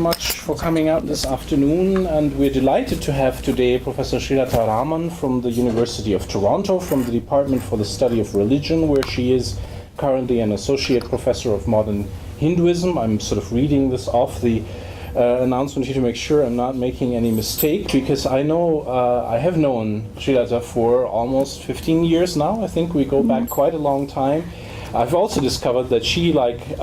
much for coming out this afternoon, and we're delighted to have today Professor Srilata Raman from the University of Toronto, from the Department for the Study of Religion, where she is currently an Associate Professor of Modern Hinduism. I'm sort of reading this off the announcement here to make sure I'm not making any mistake, because I know I have known Srilata for almost 15 years now. I think we go back quite a long time. I've also discovered that she, like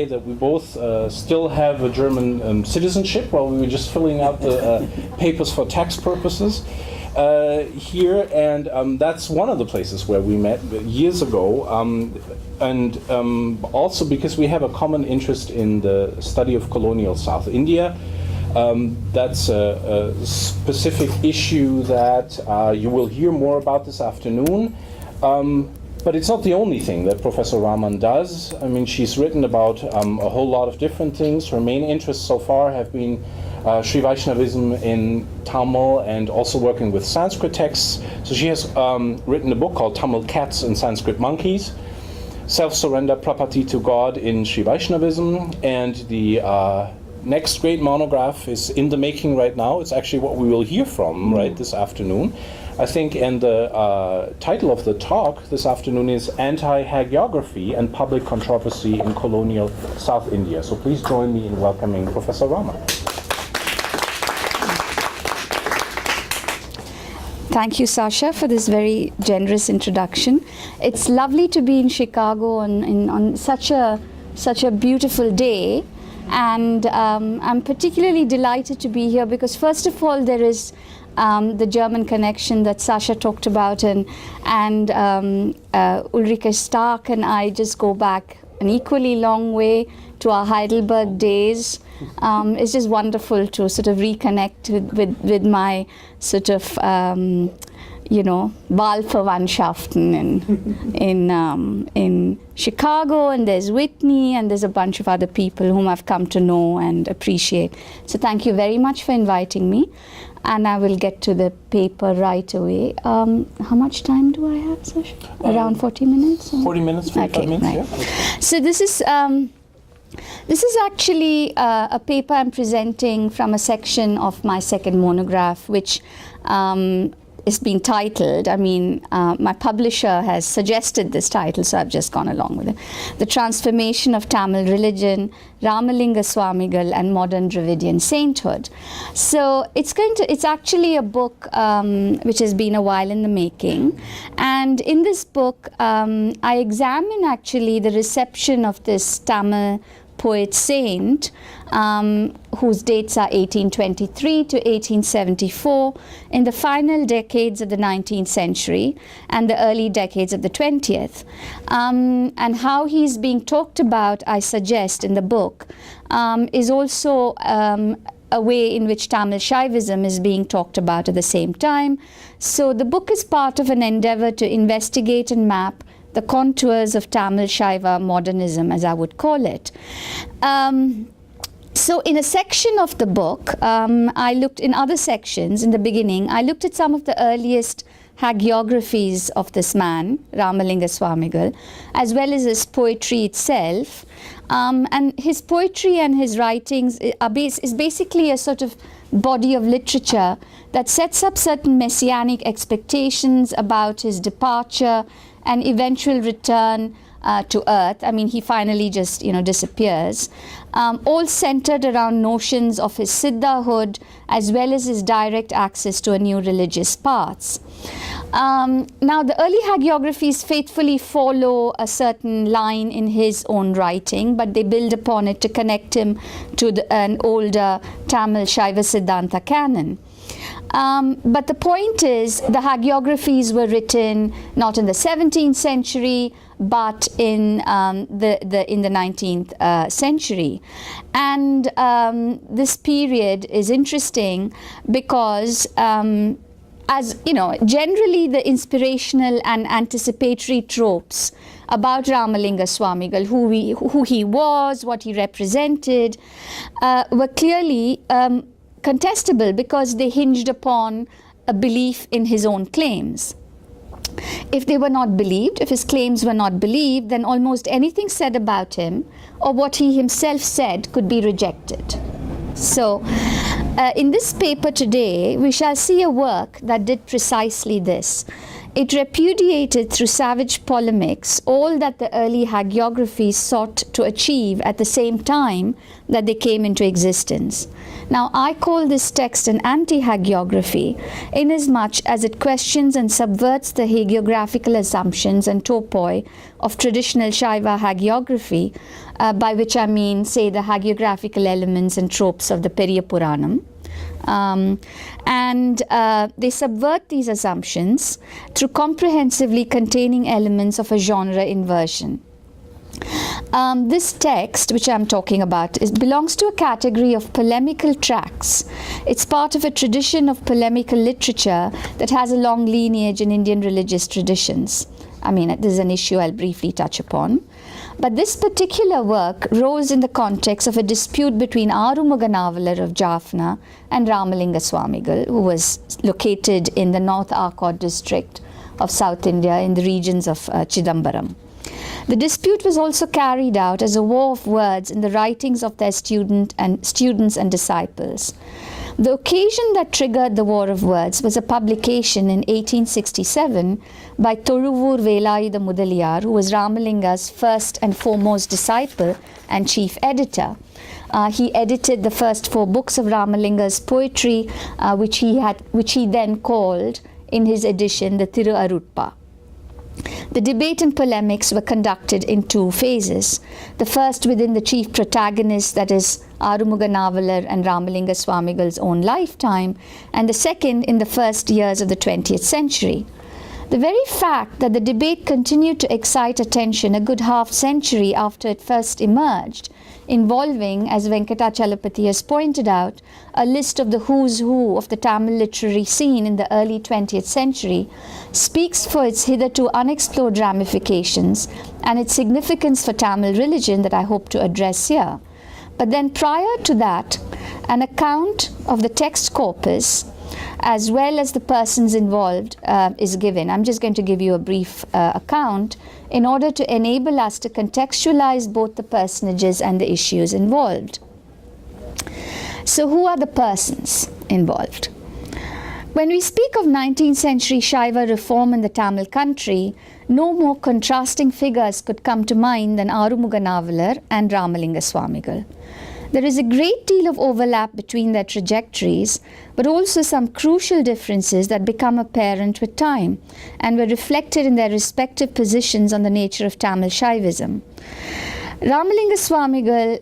that we both still have a German citizenship, while we were just filling out the papers for tax purposes here, and that's one of the places where we met years ago, and also because we have a common interest in the study of colonial South India. That's a specific issue that you will hear more about this afternoon. But it's not the only thing that Professor Raman does. I mean, she's written about a whole lot of different things. Her main interests so far have been Sri Vaishnavism in Tamil and also working with Sanskrit texts. So she has written a book called Tamil Cats and Sanskrit Monkeys, Self-Surrender, Prapatti to God in Sri Vaishnavism, and the next great monograph is in the making right now. It's actually what we will hear from right this afternoon, I think, and the title of the talk this afternoon is Anti-Hagiography and Public Controversy in Colonial South India. So please join me in welcoming Professor Raman. Thank you, Sasha, for this very generous introduction. It's lovely to be in Chicago on such a beautiful day. And I'm particularly delighted to be here because, first of all, there is the German connection that Sasha talked about, and Ulrike Stark and I just go back an equally long way to our Heidelberg days. It's just wonderful to sort of reconnect with my sort of Wahlverwandtschaften in Chicago, and there's Whitney, and there's a bunch of other people whom I've come to know and appreciate. So thank you very much for inviting me, and I will get to the paper right away. How much time do I have, Sasha? Around 40 minutes? 40 minutes, 45 minutes, right. Yeah. So this is actually a paper I'm presenting from a section of my second monograph, which is being titled, my publisher has suggested this title, so I've just gone along with it. The Transformation of Tamil Religion, Ramalinga Swamigal and Modern Dravidian Sainthood. So it's actually a book which has been a while in the making. And in this book, I examine actually the reception of this Tamil poet saint, whose dates are 1823 to 1874, in the final decades of the 19th century and the early decades of the 20th. And how he's being talked about, I suggest, in the book, is also a way in which Tamil Shaivism is being talked about at the same time. So the book is part of an endeavor to investigate and map the contours of Tamil Shaiva modernism, as I would call it. So in a section of the book, I looked in other sections in the beginning, I looked at some of the earliest hagiographies of this man, Ramalinga Swamigal, as well as his poetry itself. And his poetry and his writings is basically a sort of body of literature that sets up certain messianic expectations about his departure and eventual return to earth. He finally just disappears, all centered around notions of his siddhahood as well as his direct access to a new religious paths. Now the early hagiographies faithfully follow a certain line in his own writing, but they build upon it to connect him to an older Tamil Shaiva Siddhanta canon. But the point is, the hagiographies were written not in the 17th century, but in the 19th century. And this period is interesting because, as you know, generally the inspirational and anticipatory tropes about Ramalinga Swamigal, who he was, what he represented, were clearly contestable because they hinged upon a belief in his own claims. If they were not believed, if his claims were not believed, then almost anything said about him or what he himself said could be rejected. So, in this paper today, we shall see a work that did precisely this. It repudiated through savage polemics all that the early hagiographies sought to achieve at the same time that they came into existence. Now, I call this text an anti-hagiography inasmuch as it questions and subverts the hagiographical assumptions and topoi of traditional Shaiva hagiography, by which I mean, say, the hagiographical elements and tropes of the Periya Puranam. They subvert these assumptions through comprehensively containing elements of a genre inversion. This text, which I'm talking about, belongs to a category of polemical tracts. It's part of a tradition of polemical literature that has a long lineage in Indian religious traditions. I mean, this is an issue I'll briefly touch upon. But this particular work rose in the context of a dispute between Arumuga Navalar of Jaffna and Ramalinga Swamigal, who was located in the North Arcot district of South India in the regions of Chidambaram. The dispute was also carried out as a war of words in the writings of their students and disciples. The occasion that triggered the war of words was a publication in 1867 by Toluvur Velayuda Mudaliyar, who was Ramalinga's first and foremost disciple and chief editor. He edited the first 4 books of Ramalinga's poetry, which he then called, in his edition, the Thiru Arutpa. The debate and polemics were conducted in 2 phases. The first within the chief protagonists, that is Arumuga Navalar and Ramalinga Swamigal's own lifetime, and the second in the first years of the 20th century. The very fact that the debate continued to excite attention a good half-century after it first emerged, involving, as Venkatachalapati has pointed out, a list of the who's who of the Tamil literary scene in the early 20th century, speaks for its hitherto unexplored ramifications and its significance for Tamil religion that I hope to address here. But then prior to that, an account of the text corpus as well as the persons involved is given. I'm just going to give you a brief account in order to enable us to contextualize both the personages and the issues involved. So who are the persons involved? When we speak of 19th century Shaiva reform in the Tamil country, no more contrasting figures could come to mind than Arumuga Navalar and Ramalinga Swamigal. There is a great deal of overlap between their trajectories, but also some crucial differences that become apparent with time and were reflected in their respective positions on the nature of Tamil Shaivism. Ramalinga Swamigal,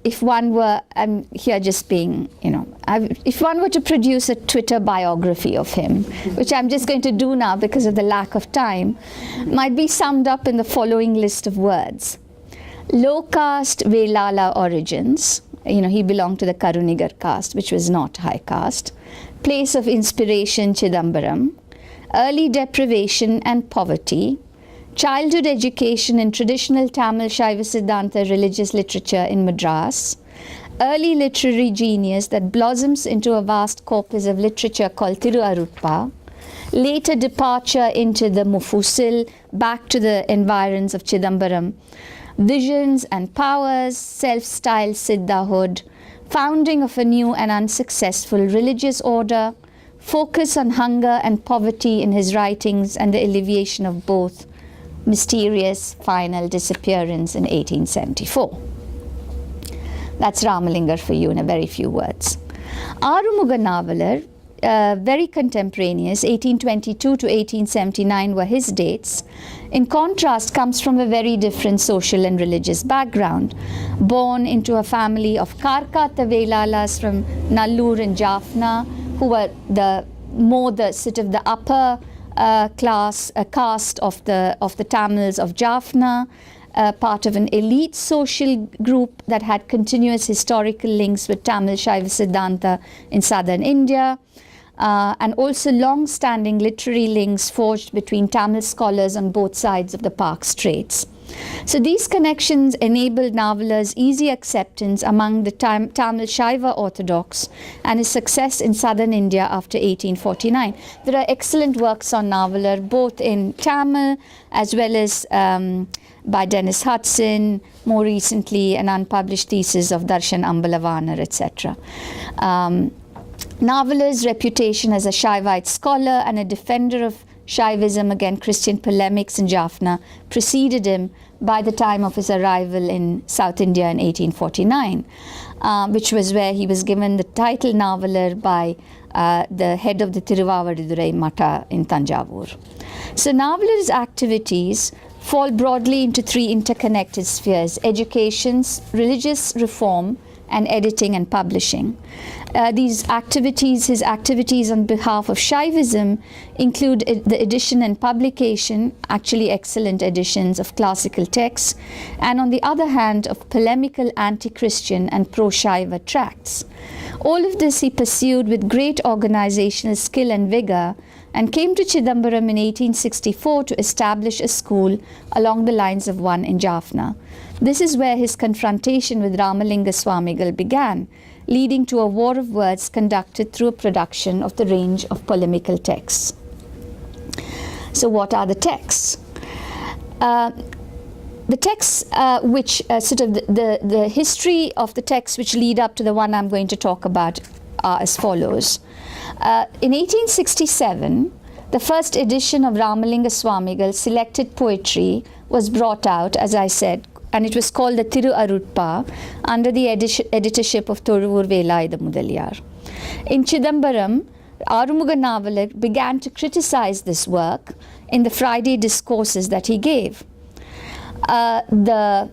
if one were, I'm here just being, if one were to produce a Twitter biography of him, which I'm just going to do now because of the lack of time, might be summed up in the following list of words. Low caste Velala origins, he belonged to the Karunigar caste, which was not high caste. Place of inspiration Chidambaram. Early deprivation and poverty. Childhood education in traditional Tamil Shaiva Siddhanta religious literature in Madras. Early literary genius that blossoms into a vast corpus of literature called Thiru Arutpa. Later departure into the Mufusil, back to the environs of Chidambaram. Visions and powers, self-styled Siddhahood, founding of a new and unsuccessful religious order, focus on hunger and poverty in his writings and the alleviation of both, mysterious final disappearance in 1874. That's Ramalinga for you in a very few words. Arumuga Navalar, very contemporaneous, 1822 to 1879 were his dates. In contrast, comes from a very different social and religious background. Born into a family of Karkata Velalas from Nallur and Jaffna, who were the upper caste of the Tamils of Jaffna, part of an elite social group that had continuous historical links with Tamil Shaiva Siddhanta in southern India. And also long-standing literary links forged between Tamil scholars on both sides of the Park Straits. So these connections enabled Navallar's easy acceptance among the Tamil Shaiva Orthodox and his success in southern India after 1849. There are excellent works on Navallar, both in Tamil as well as by Dennis Hudson, more recently an unpublished thesis of Darshan Ambalavanar, etc. Navallar's reputation as a Shaivite scholar and a defender of Shaivism against Christian polemics in Jaffna preceded him by the time of his arrival in South India in 1849, which was where he was given the title Navallar by the head of the Tiruvavadurai Matha in Tanjavur. So Navallar's activities fall broadly into three interconnected spheres: education, religious reform, and editing and publishing. His activities on behalf of Shaivism include the edition and publication, actually excellent editions of classical texts, and on the other hand of polemical anti-Christian and pro-Shaiva tracts. All of this he pursued with great organizational skill and vigor, and came to Chidambaram in 1864 to establish a school along the lines of one in Jaffna. This is where his confrontation with Ramalinga Swamigal began, leading to a war of words conducted through a production of the range of polemical texts. So what are the texts? The texts which sort of the history of the texts which lead up to the one I'm going to talk about are as follows. In 1867, the first edition of Ramalinga Swamigal selected poetry was brought out, as I said, and it was called the Thiru Arutpa under the editorship of Thoruvur Velayatha Mudaliyar. In Chidambaram, Arumuga Navallar began to criticize this work in the Friday discourses that he gave. The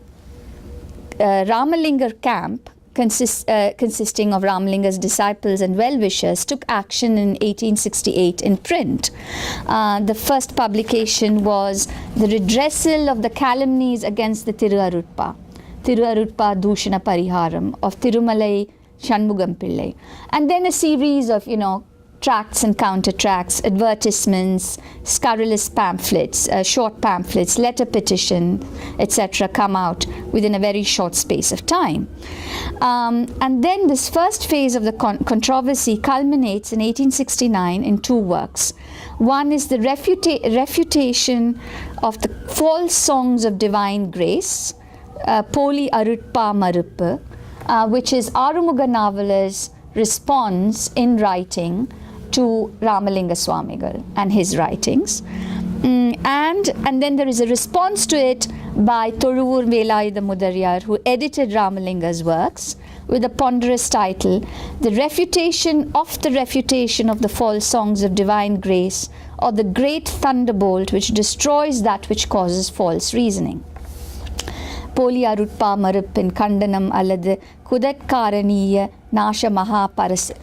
Ramalinga camp, consisting of Ramalinga's disciples and well-wishers, took action in 1868 in print. The first publication was the redressal of the calumnies against the Thiru Arutpa Dushana Pariharam of Thirumalai Shanmugam Pillai, and then a series of, tracts and counter-tracts, advertisements, scurrilous pamphlets, short pamphlets, letter petition, etc. come out within a very short space of time. And then this first phase of the controversy culminates in 1869 in two works. One is the refutation of the false songs of divine grace, Poli Arutpa Maruppu, which is Arumuga Navallar's response in writing to Ramalinga Swamigal and his writings. And then there is a response to it by Thoruvur Velayatha Mudaliyar, who edited Ramalinga's works, with a ponderous title, The Refutation of the False Songs of Divine Grace, or the Great Thunderbolt which destroys that which causes false reasoning. Poli Arutpa Maruppin Kandanam Alladu Kudatkaraniya Nasha Mahaparasa.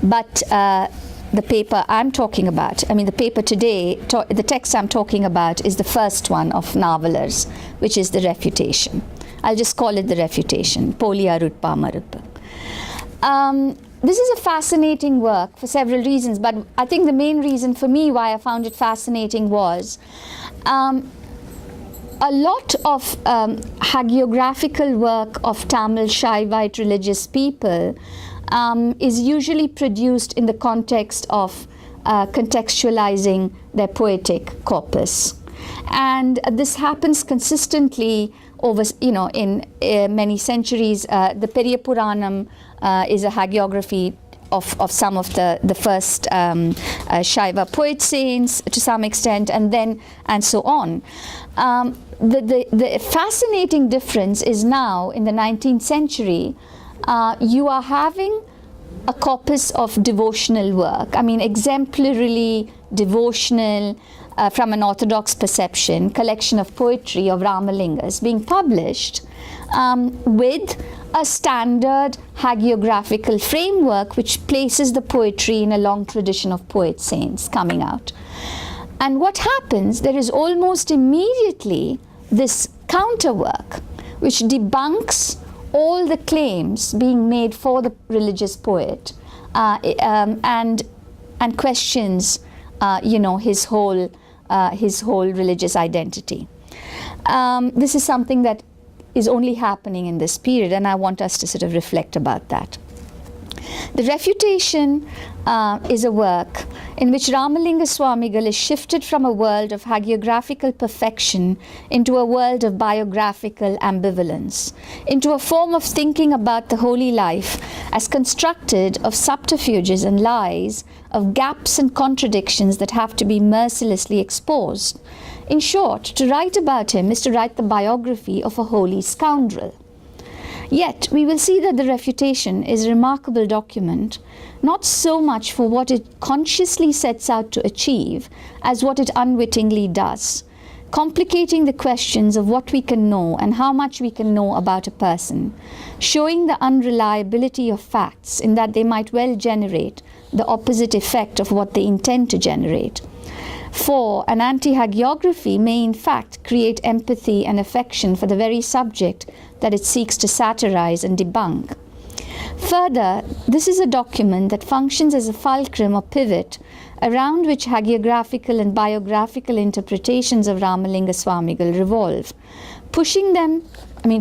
But the paper I'm talking about, the paper today, the text I'm talking about is the first one of Navallar's, which is the Refutation. I'll just call it the Refutation, Poli Arutpa Maruppu. This is a fascinating work for several reasons, but I think the main reason for me why I found it fascinating was a lot of hagiographical work of Tamil Shaivite religious people is usually produced in the context of contextualizing their poetic corpus. And this happens consistently over, in many centuries. The Periya Puranam is a hagiography of some of the first Shaiva poet saints to some extent, and so on. The fascinating difference is now in the 19th century, you are having a corpus of devotional work, exemplarily devotional, from an orthodox perception, collection of poetry of Ramalingas being published with a standard hagiographical framework which places the poetry in a long tradition of poet saints coming out. And what happens, there is almost immediately this counter work which debunks all the claims being made for the religious poet and questions his whole religious identity. This is something that is only happening in this period, and I want us to sort of reflect about that. The Refutation is a work in which Ramalinga Swamigal is shifted from a world of hagiographical perfection into a world of biographical ambivalence, into a form of thinking about the holy life as constructed of subterfuges and lies, of gaps and contradictions that have to be mercilessly exposed. In short, to write about him is to write the biography of a holy scoundrel. Yet, we will see that the Refutation is a remarkable document, not so much for what it consciously sets out to achieve, as what it unwittingly does, complicating the questions of what we can know and how much we can know about a person, showing the unreliability of facts in that they might well generate the opposite effect of what they intend to generate. For an anti-hagiography may in fact create empathy and affection for the very subject that it seeks to satirize and debunk. Further, this is a document that functions as a fulcrum or pivot around which hagiographical and biographical interpretations of Ramalinga Swamigal revolve, pushing them,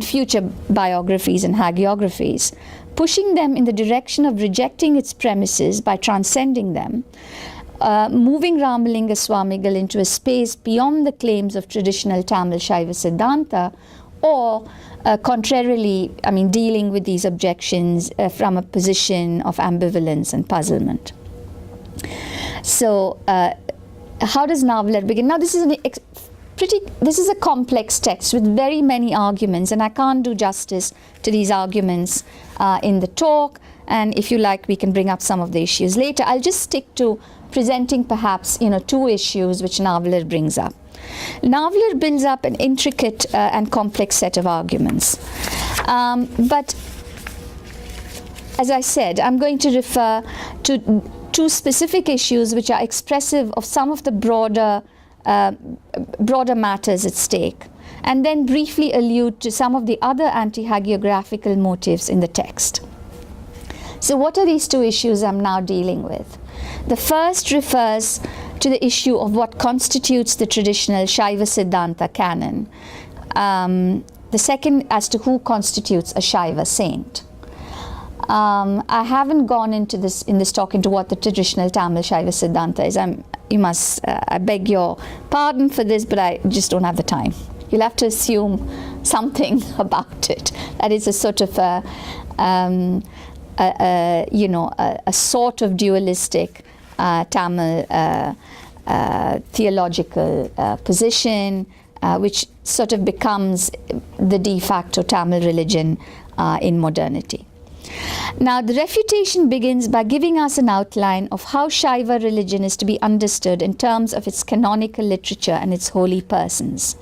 future biographies and hagiographies, pushing them in the direction of rejecting its premises by transcending them, moving Ramalinga Swamigal into a space beyond the claims of traditional Tamil Shaiva Siddhanta, or contrarily, dealing with these objections from a position of ambivalence and puzzlement. So, how does Navalar begin? Now, this is a complex text with very many arguments, and I can't do justice to these arguments in the talk. And if you like, we can bring up some of the issues later. I'll just stick to presenting perhaps, two issues which Navalar brings up. Navalar builds up an intricate and complex set of arguments. But as I said, I'm going to refer to two specific issues which are expressive of some of the broader matters at stake, and then briefly allude to some of the other anti-hagiographical motives in the text. So what are these two issues I'm now dealing with? The first refers to the issue of what constitutes the traditional Shaiva Siddhanta canon. The second as to who constitutes a Shaiva saint. I haven't gone into this in this talk into what the traditional Tamil Shaiva Siddhanta is. I beg your pardon for this, but I just don't have the time. You'll have to assume something about it. That is a sort of a sort of dualistic Tamil theological position, which sort of becomes the de facto Tamil religion in modernity. Now, the Refutation begins by giving us an outline of how Shaiva religion is to be understood in terms of its canonical literature and its holy persons.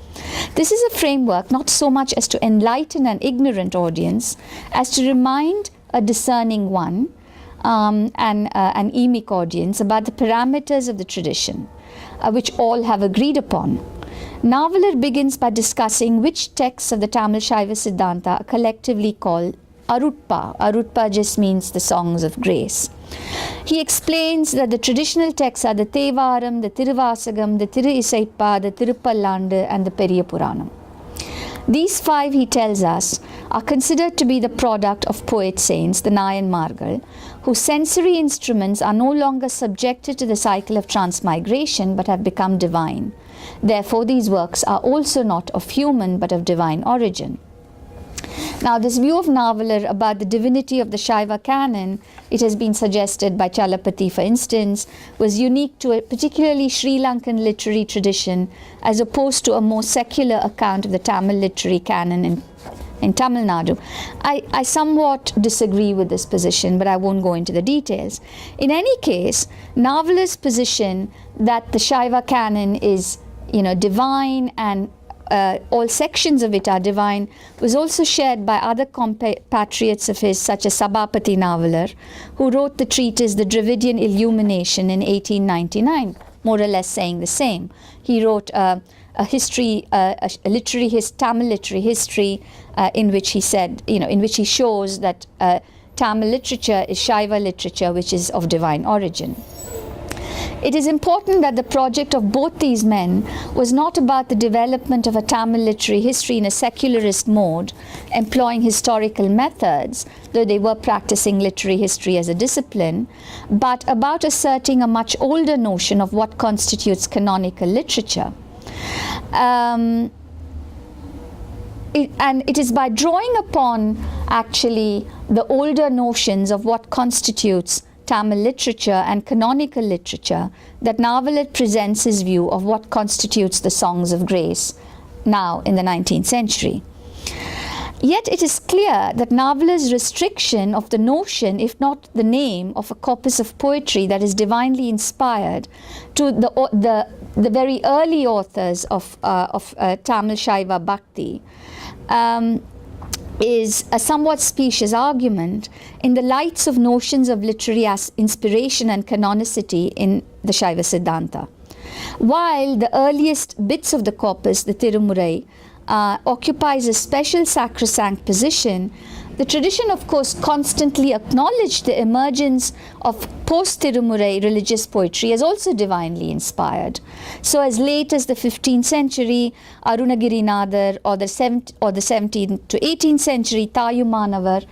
This is a framework not so much as to enlighten an ignorant audience as to remind a discerning one and an emic audience about the parameters of the tradition, which all have agreed upon. Navalar begins by discussing which texts of the Tamil Shaiva Siddhanta are collectively called Arutpa. Arutpa just means the songs of grace. He explains that the traditional texts are the Thevaram, the Tiruvasagam, the Thiru Isaipa, the Tirupallandu, and the Periya Puranam. These five, he tells us, are considered to be the product of poet saints, the Nayan Margal, whose sensory instruments are no longer subjected to the cycle of transmigration but have become divine. Therefore, these works are also not of human but of divine origin. Now, this view of Navalar about the divinity of the Shaiva canon, it has been suggested by Chalapati, for instance, was unique to a particularly Sri Lankan literary tradition as opposed to a more secular account of the Tamil literary canon in Tamil Nadu. I somewhat disagree with this position, but I won't go into the details. In any case, Navalar's position that the Shaiva canon is, divine and all sections of it are divine was also shared by other compatriots of his, such as Sabapati Navalar, who wrote the treatise The Dravidian Illumination in 1899, more or less saying the same. He wrote a history, Tamil literary history, in which he said, in which he shows that Tamil literature is Shaiva literature, which is of divine origin. It is important that the project of both these men was not about the development of a Tamil literary history in a secularist mode, employing historical methods, though they were practicing literary history as a discipline, but about asserting a much older notion of what constitutes canonical literature. And it is by drawing upon actually the older notions of what constitutes Tamil literature and canonical literature that Navalad presents his view of what constitutes the songs of grace now in the 19th century. Yet it is clear that Navalad's restriction of the notion, if not the name, of a corpus of poetry that is divinely inspired to the very early authors of Tamil Shaiva Bhakti is a somewhat specious argument in the lights of notions of literary inspiration and canonicity in the Shaiva Siddhanta. While the earliest bits of the corpus, the Tirumurai, occupies a special sacrosanct position, the tradition, of course, constantly acknowledged the emergence of post-Tirumurai religious poetry as also divinely inspired. So as late as the 15th century, Arunagiri Nadar, or the 17th to 18th century, Tayumanavar,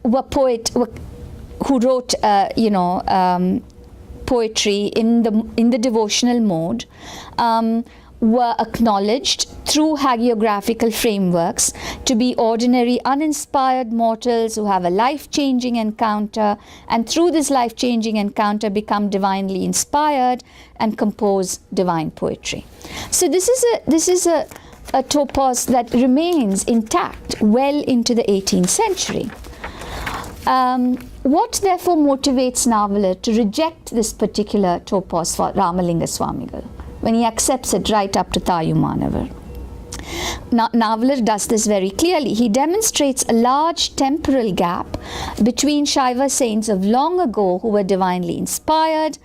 were poets who wrote, poetry in the devotional mode, were acknowledged through hagiographical frameworks to be ordinary uninspired mortals who have a life-changing encounter, and through this life-changing encounter become divinely inspired and compose divine poetry. So this is a topos that remains intact well into the 18th century. What therefore motivates Navalad to reject this particular topos for Ramalinga Swamigal when he accepts it right up to Tayumanavar? Navalad does this very clearly. He demonstrates a large temporal gap between Shaiva saints of long ago who were divinely inspired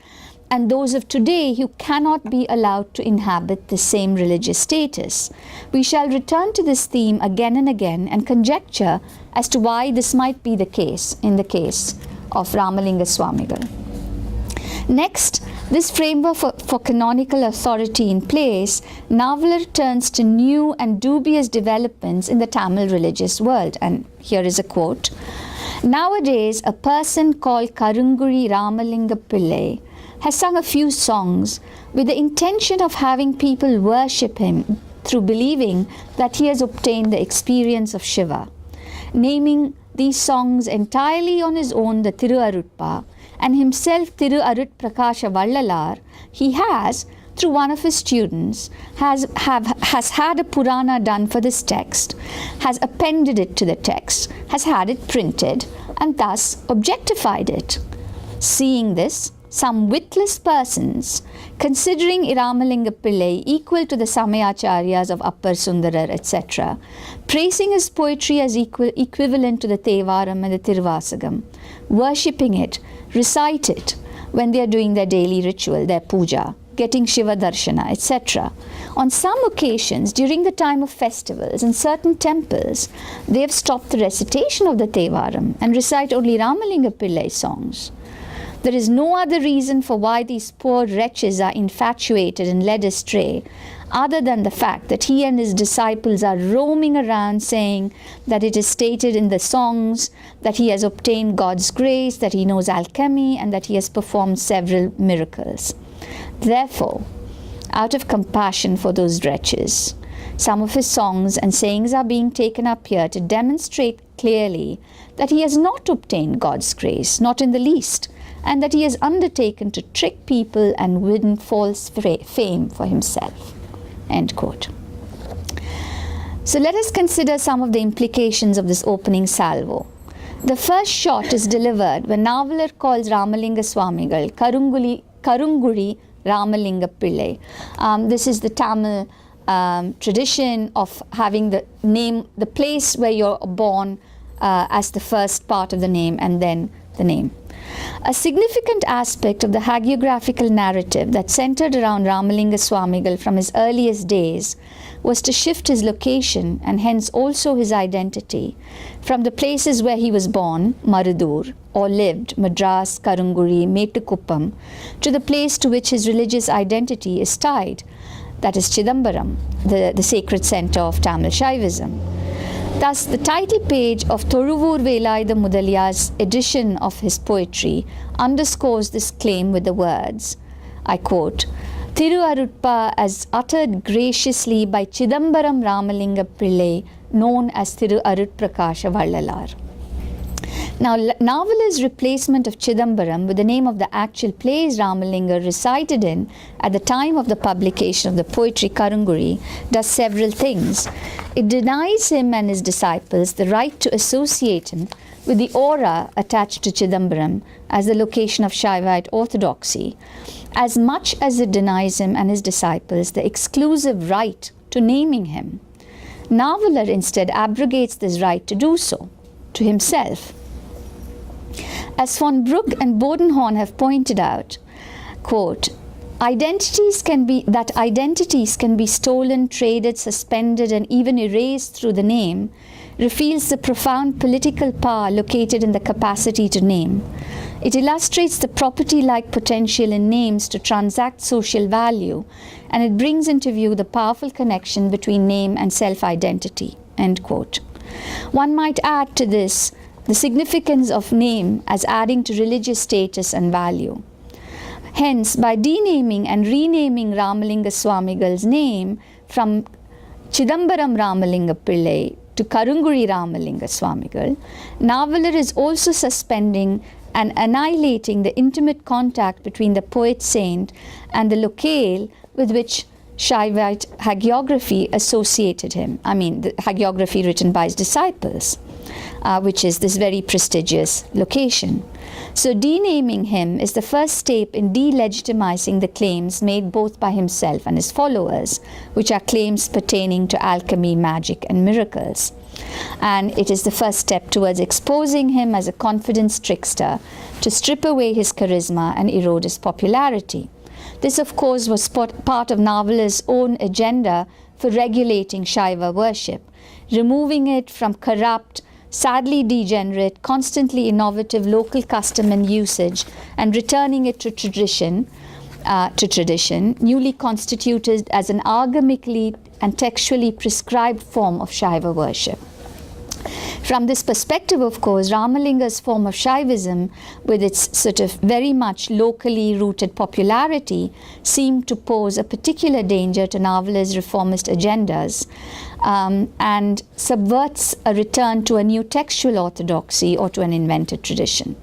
and those of today who cannot be allowed to inhabit the same religious status. We shall return to this theme again and again and conjecture as to why this might be the case in the case of Ramalinga Swamigal. Next, this framework for canonical authority in place, Navalad turns to new and dubious developments in the Tamil religious world. And here is a quote. Nowadays, a person called Karunguri Ramalinga Pillai has sung a few songs with the intention of having people worship him through believing that he has obtained the experience of Shiva. Naming these songs entirely on his own the Thiru Arutpa and himself Thiru Arut Prakasha Vallalar, he has, through one of his students, has had a Purana done for this text, has appended it to the text, has had it printed, and thus objectified it. Seeing this, some witless persons, considering Ramalinga Pillai equal to the Samayacharyas of Appar Sundarar, etc., praising his poetry as equivalent to the Tevaram and the Tiruvasagam, worshipping it, recite it when they are doing their daily ritual, their puja, getting Shiva Darshana, etc. On some occasions, during the time of festivals in certain temples, they have stopped the recitation of the Tevaram and recite only Ramalinga Pillai songs. There is no other reason for why these poor wretches are infatuated and led astray other than the fact that he and his disciples are roaming around saying that it is stated in the songs that he has obtained God's grace, that he knows alchemy, and that he has performed several miracles. Therefore, out of compassion for those wretches, some of his songs and sayings are being taken up here to demonstrate clearly that he has not obtained God's grace, not in the least, and that he has undertaken to trick people and win false fame for himself." End quote. So let us consider some of the implications of this opening salvo. The first shot is delivered when Navalad calls Ramalinga Swamigal Karunguri Ramalinga Pillai. This is the Tamil tradition of having the name, the place where you're born as the first part of the name, and then the name. A significant aspect of the hagiographical narrative that centered around Ramalinga Swamigal from his earliest days was to shift his location and hence also his identity from the places where he was born, Marudur, or lived, Madras, Karunguri, Metukuppam, to the place to which his religious identity is tied, that is Chidambaram, the sacred center of Tamil Shaivism. Thus, the title page of Tozhuvur Velayudha Mudaliar's edition of his poetry underscores this claim with the words, I quote, Thiru Arutpa as uttered graciously by Chidambaram Ramalinga Pillai, known as Thiru Arutprakasha Vallalar. Now, novelist's replacement of Chidambaram with the name of the actual place Ramalinga resided in at the time of the publication of the poetry Karunguri does several things. It denies him and his disciples the right to associate him with the aura attached to Chidambaram as the location of Shaivite orthodoxy, as much as it denies him and his disciples the exclusive right to naming him. Navalar instead abrogates this right to do so, to himself. As von Brugg and Bodenhorn have pointed out, quote, identities can be stolen, traded, suspended, and even erased through the name, reveals the profound political power located in the capacity to name. It illustrates the property-like potential in names to transact social value, and it brings into view the powerful connection between name and self-identity, end quote. One might add to this the significance of name as adding to religious status and value. Hence, by denaming and renaming Ramalinga Swamigal's name from Chidambaram Ramalinga Pillai to Karunguri Ramalinga Swamigal, Navalar is also suspending and annihilating the intimate contact between the poet saint and the locale with which Shaivite hagiography associated him. I mean, the hagiography written by his disciples, which is this very prestigious location. So denaming him is the first step in delegitimizing the claims made both by himself and his followers, which are claims pertaining to alchemy, magic, and miracles. And it is the first step towards exposing him as a confidence trickster to strip away his charisma and erode his popularity. This, of course, was part of Navalar's own agenda for regulating Shaiva worship, removing it from corrupt, sadly degenerate, constantly innovative local custom and usage, and returning it to tradition, newly constituted as an agamically and textually prescribed form of Shaiva worship. From this perspective, of course, Ramalinga's form of Shaivism, with its sort of very much locally rooted popularity, seemed to pose a particular danger to Navalar's reformist agendas, and subverts a return to a new textual orthodoxy or to an invented tradition.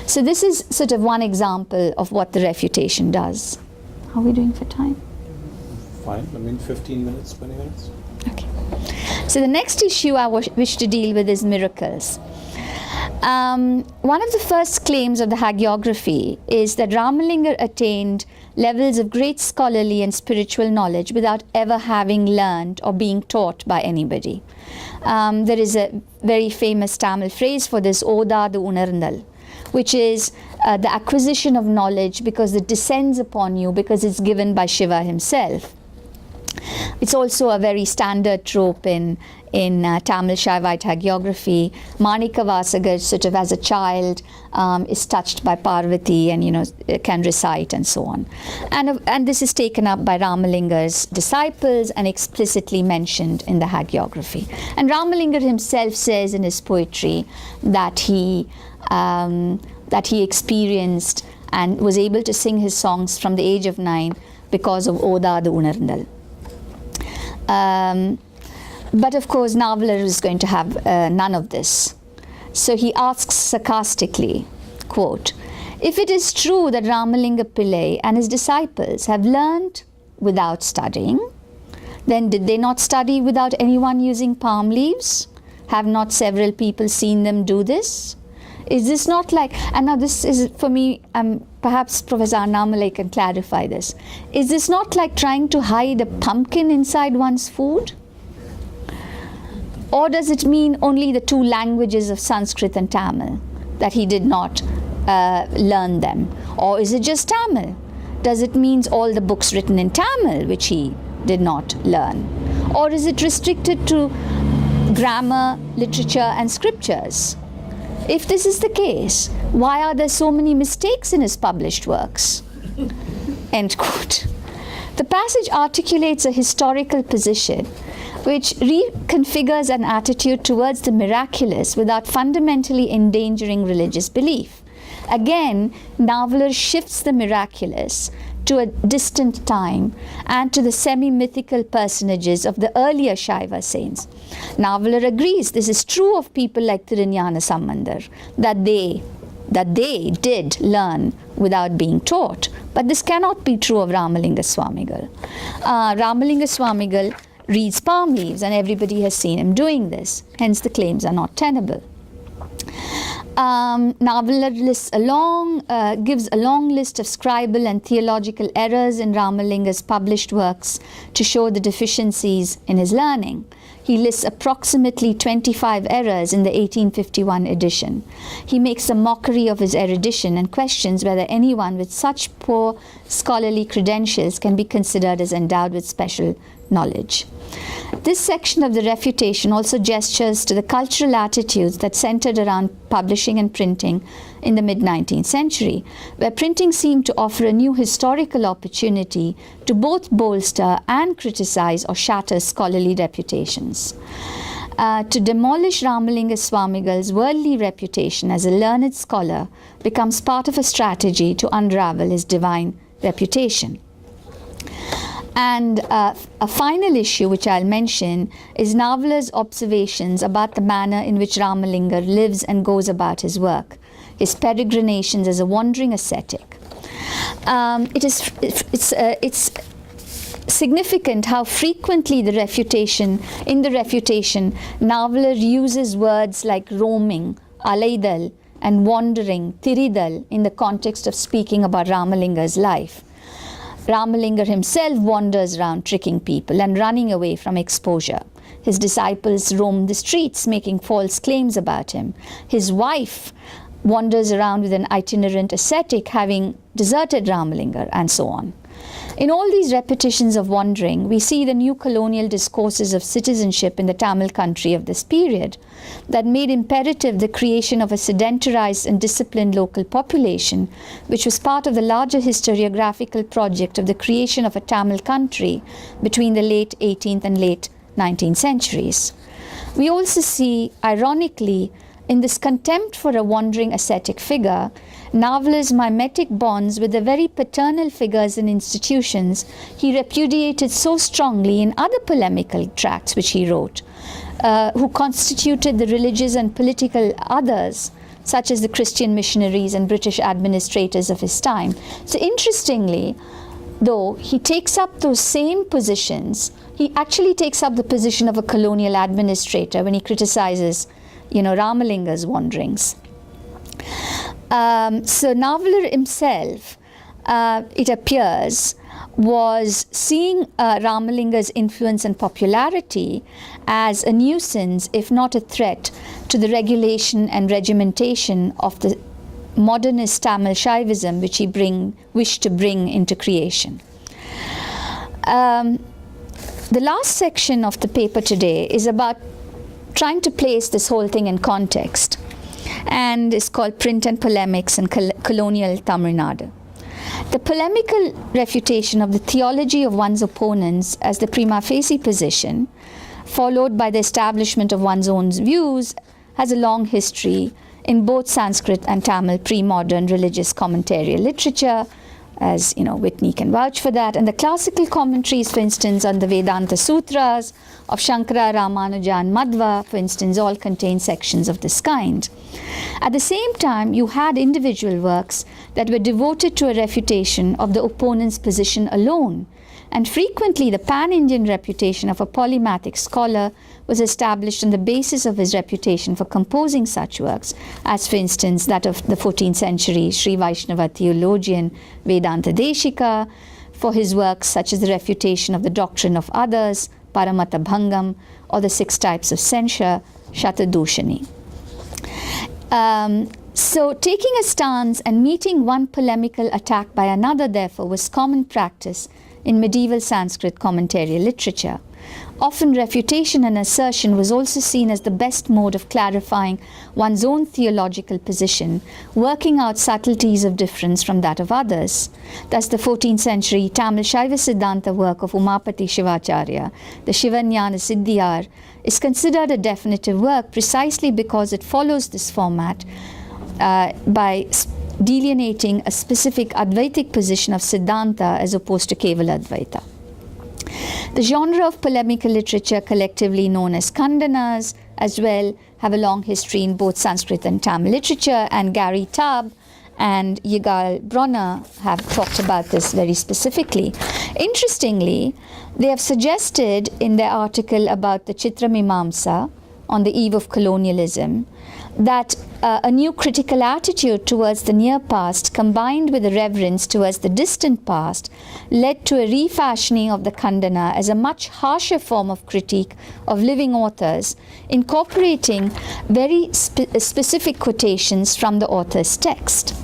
So this is sort of one example of what the refutation does. How are we doing for time? Fine, 15 minutes, 20 minutes. Okay. So the next issue I wish to deal with is miracles. One of the first claims of the hagiography is that Ramalinga attained levels of great scholarly and spiritual knowledge without ever having learned or being taught by anybody. There is a very famous Tamil phrase for this, Odadu Unarndal, which is the acquisition of knowledge because it descends upon you, because it's given by Shiva himself. It's also a very standard trope in Tamil Shaivite hagiography. Manika Vasagar, sort of as a child, is touched by Parvati and can recite and so on. And this is taken up by Ramalinga's disciples and explicitly mentioned in the hagiography. And Ramalinga himself says in his poetry that he experienced and was able to sing his songs from the age of 9 because of Odadu Unarndal. But of course, Navalar is going to have none of this. So he asks sarcastically, quote, if it is true that Ramalinga Pillai and his disciples have learned without studying, then did they not study without anyone using palm leaves? Have not several people seen them do this? Is this not like, and now this is for me, perhaps Professor Annamalai can clarify this. Is this not like trying to hide a pumpkin inside one's food? Or does it mean only the two languages of Sanskrit and Tamil? that he did not learn them? Or is it just Tamil? Does it mean all the books written in Tamil which he did not learn? Or is it restricted to grammar, literature and scriptures? If this is the case, why are there so many mistakes in his published works? End quote. The passage articulates a historical position which reconfigures an attitude towards the miraculous without fundamentally endangering religious belief. Again, Navalar shifts the miraculous to a distant time and to the semi-mythical personages of the earlier Shaiva saints. Navalar agrees this is true of people like Thiruñana Sambandar, that they did learn without being taught. But this cannot be true of Ramalinga Swamigal. Ramalinga Swamigal reads palm leaves and everybody has seen him doing this. Hence the claims are not tenable. Navalar gives a long list of scribal and theological errors in Ramalinga's published works to show the deficiencies in his learning. He lists approximately 25 errors in the 1851 edition. He makes a mockery of his erudition and questions whether anyone with such poor scholarly credentials can be considered as endowed with special knowledge. This section of the Refutation also gestures to the cultural attitudes that centered around publishing and printing in the mid-19th century, where printing seemed to offer a new historical opportunity to both bolster and criticize or shatter scholarly reputations. To demolish Ramalinga Swamigal's worldly reputation as a learned scholar becomes part of a strategy to unravel his divine reputation. And a final issue which I'll mention is Navalar's observations about the manner in which Ramalinga lives and goes about his work, his peregrinations as a wandering ascetic. It's significant how frequently in the Refutation, Navalar uses words like roaming, alaidal, and wandering, tiridal, in the context of speaking about Ramalinga's life. Ramalinga himself wanders around tricking people and running away from exposure. His disciples roam the streets making false claims about him. His wife wanders around with an itinerant ascetic having deserted Ramalinga, and so on. In all these repetitions of wandering, we see the new colonial discourses of citizenship in the Tamil country of this period that made imperative the creation of a sedentarized and disciplined local population, which was part of the larger historiographical project of the creation of a Tamil country between the late 18th and late 19th centuries. We also see, ironically, in this contempt for a wandering ascetic figure, Navalar's mimetic bonds with the very paternal figures and institutions he repudiated so strongly in other polemical tracts which he wrote, who constituted the religious and political others, such as the Christian missionaries and British administrators of his time. So interestingly, though he takes up those same positions, he actually takes up the position of a colonial administrator when he criticizes, Ramalinga's wanderings. So Navalar himself, it appears, was seeing Ramalinga's influence and popularity as a nuisance, if not a threat, to the regulation and regimentation of the modernist Tamil Shaivism which he wished to bring into creation. The last section of the paper today is about trying to place this whole thing in context, and is called Print and Polemics in Colonial Tamil Nadu. The polemical refutation of the theology of one's opponents as the prima facie position, followed by the establishment of one's own views, has a long history in both Sanskrit and Tamil pre-modern religious commentarial literature, as Whitney can vouch for that, and the classical commentaries, for instance, on the Vedanta Sutras of Shankara, Ramanuja and Madhva, for instance, all contain sections of this kind. At the same time, you had individual works that were devoted to a refutation of the opponent's position alone, and frequently the pan-Indian reputation of a polymathic scholar was established on the basis of his reputation for composing such works, as for instance that of the 14th century Sri Vaishnava theologian Vedanta Deshika, for his works such as the refutation of the doctrine of others, Paramata Bhangam, or the 6 types of censure, Shatadushani. So taking a stance and meeting one polemical attack by another, therefore, was common practice in medieval Sanskrit commentarial literature. Often refutation and assertion was also seen as the best mode of clarifying one's own theological position, working out subtleties of difference from that of others. Thus the 14th century Tamil Shaiva Siddhanta work of Umapati Shivacharya, the Shivanyana Siddhiyar, is considered a definitive work precisely because it follows this format by delineating a specific Advaitic position of Siddhanta as opposed to Kevala Advaita. The genre of polemical literature, collectively known as Kandanas, as well, have a long history in both Sanskrit and Tamil literature, and Gary Taub and Yigal Bronner have talked about this very specifically. Interestingly, they have suggested in their article about the Chitramimamsa on the eve of colonialism that a new critical attitude towards the near past combined with a reverence towards the distant past led to a refashioning of the Kandana as a much harsher form of critique of living authors, incorporating very specific quotations from the author's text.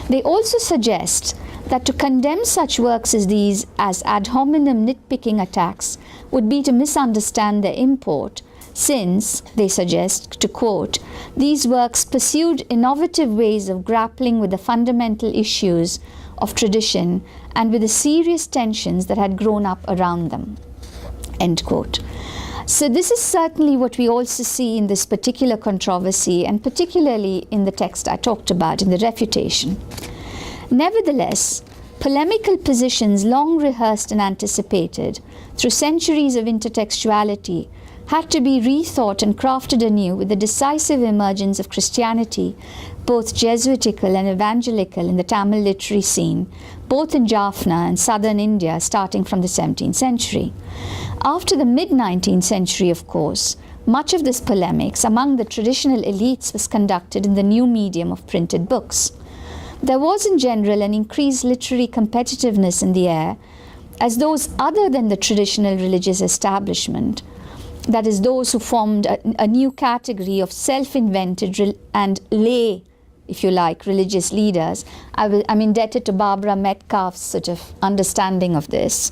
They also suggest that to condemn such works as these as ad hominem nitpicking attacks would be to misunderstand their import, since, they suggest, to quote, these works pursued innovative ways of grappling with the fundamental issues of tradition and with the serious tensions that had grown up around them, end quote. So this is certainly what we also see in this particular controversy, and particularly in the text I talked about, in the Refutation. Nevertheless, polemical positions long rehearsed and anticipated through centuries of intertextuality had to be rethought and crafted anew with the decisive emergence of Christianity, both Jesuitical and evangelical, in the Tamil literary scene, both in Jaffna and southern India, starting from the 17th century. After the mid-19th century, of course, much of this polemics among the traditional elites was conducted in the new medium of printed books. There was in general an increased literary competitiveness in the air, as those other than the traditional religious establishment, that is, those who formed a new category of self-invented and lay, if you like, religious leaders. I'm indebted to Barbara Metcalf's sort of understanding of this.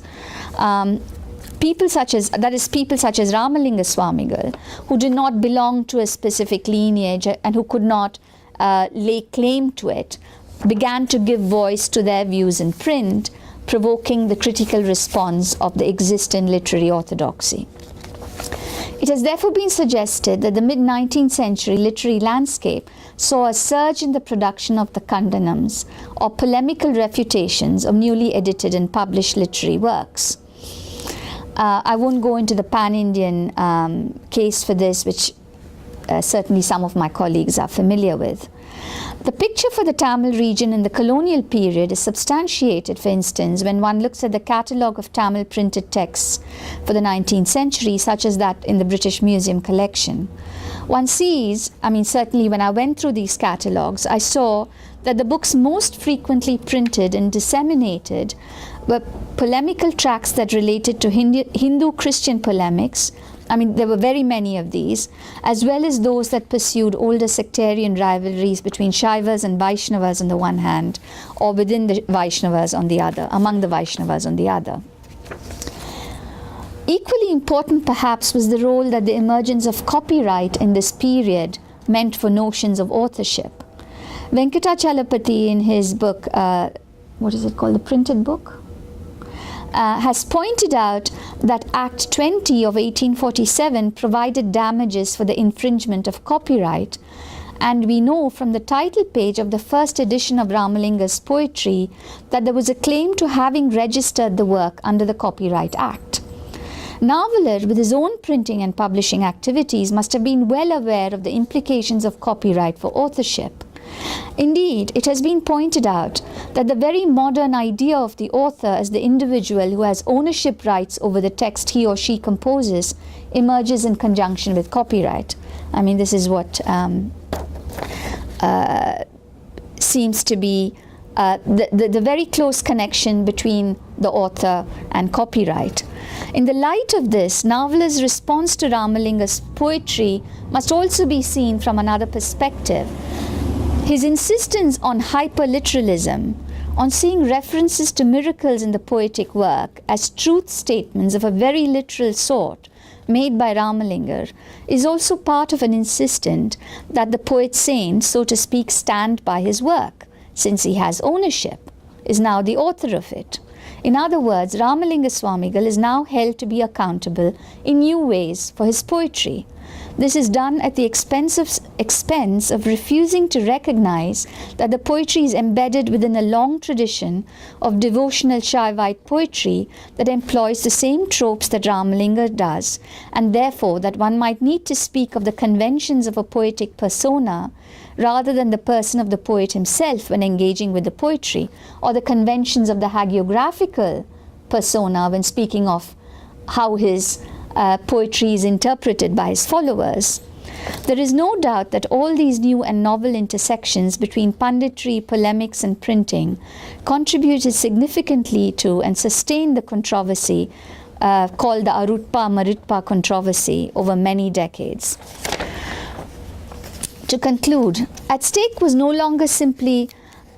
People such as Ramalinga Swamigal, who did not belong to a specific lineage and who could not lay claim to it, began to give voice to their views in print, provoking the critical response of the existing literary orthodoxy. It has therefore been suggested that the mid-19th century literary landscape saw a surge in the production of the kandanams, or polemical refutations of newly edited and published literary works. I won't go into the pan-Indian case for this, which certainly some of my colleagues are familiar with. The picture for the Tamil region in the colonial period is substantiated, for instance, when one looks at the catalogue of Tamil printed texts for the 19th century, such as that in the British Museum collection. One sees, certainly when I went through these catalogues, I saw that the books most frequently printed and disseminated were polemical tracts that related to Hindu-Christian polemics. There were very many of these, as well as those that pursued older sectarian rivalries between Shaivas and Vaishnavas on the one hand, or within the Vaishnavas on the other, among the Vaishnavas on the other. Equally important, perhaps, was the role that the emergence of copyright in this period meant for notions of authorship. Venkatachalapati, in his book, what is it called, the printed book? Has pointed out that Act 20 of 1847 provided damages for the infringement of copyright, and we know from the title page of the first edition of Ramalinga's poetry that there was a claim to having registered the work under the Copyright Act. Navalar, with his own printing and publishing activities, must have been well aware of the implications of copyright for authorship. Indeed, it has been pointed out that the very modern idea of the author as the individual who has ownership rights over the text he or she composes emerges in conjunction with copyright. This is what seems to be the very close connection between the author and copyright. In the light of this, Navalar's response to Ramalinga's poetry must also be seen from another perspective. His insistence on hyperliteralism, on seeing references to miracles in the poetic work as truth statements of a very literal sort made by Ramalinga, is also part of an insistence that the poet saint, so to speak, stand by his work, since he has ownership, is now the author of it. In other words, Ramalinga Swamigal is now held to be accountable in new ways for his poetry. This is done at the expense of refusing to recognize that the poetry is embedded within a long tradition of devotional Shaivite poetry that employs the same tropes that Ramalinga does, and therefore that one might need to speak of the conventions of a poetic persona rather than the person of the poet himself when engaging with the poetry, or the conventions of the hagiographical persona when speaking of how his poetry is interpreted by his followers. There is no doubt that all these new and novel intersections between punditry, polemics, and printing contributed significantly to and sustained the controversy called the Arutpa-Maritpa controversy over many decades. To conclude, at stake was no longer simply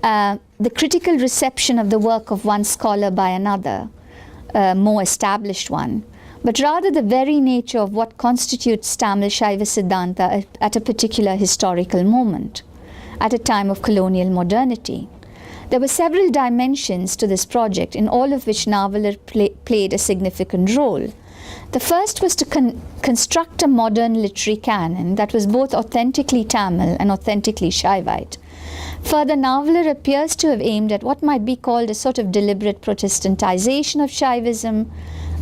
the critical reception of the work of one scholar by another, more established one, but rather the very nature of what constitutes Tamil Shaiva Siddhanta at a particular historical moment, at a time of colonial modernity. There were several dimensions to this project, in all of which Navalar played a significant role. The first was to construct a modern literary canon that was both authentically Tamil and authentically Shaivite. Further, Navalar appears to have aimed at what might be called a sort of deliberate Protestantization of Shaivism,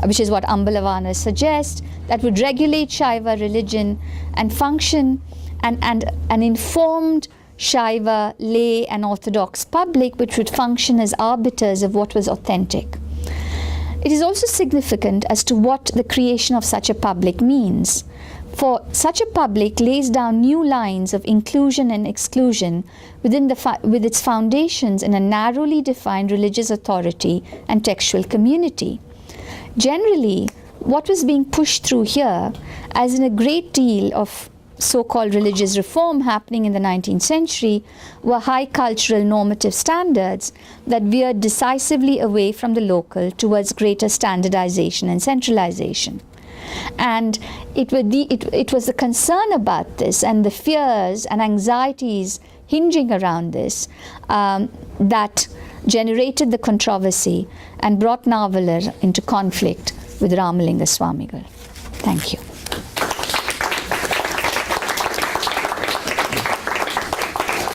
which is what Ambalavana suggests, that would regulate Shaiva religion and function, and an informed Shaiva lay and orthodox public which would function as arbiters of what was authentic. It is also significant as to what the creation of such a public means, for such a public lays down new lines of inclusion and exclusion with its foundations in a narrowly defined religious authority and textual community. Generally, what was being pushed through here, as in a great deal of so-called religious reform happening in the 19th century, were high cultural normative standards that veered decisively away from the local towards greater standardization and centralization. And it was the concern about this and the fears and anxieties hinging around this that generated the controversy and brought Navalar into conflict with Ramalinga Swamigal. Thank you.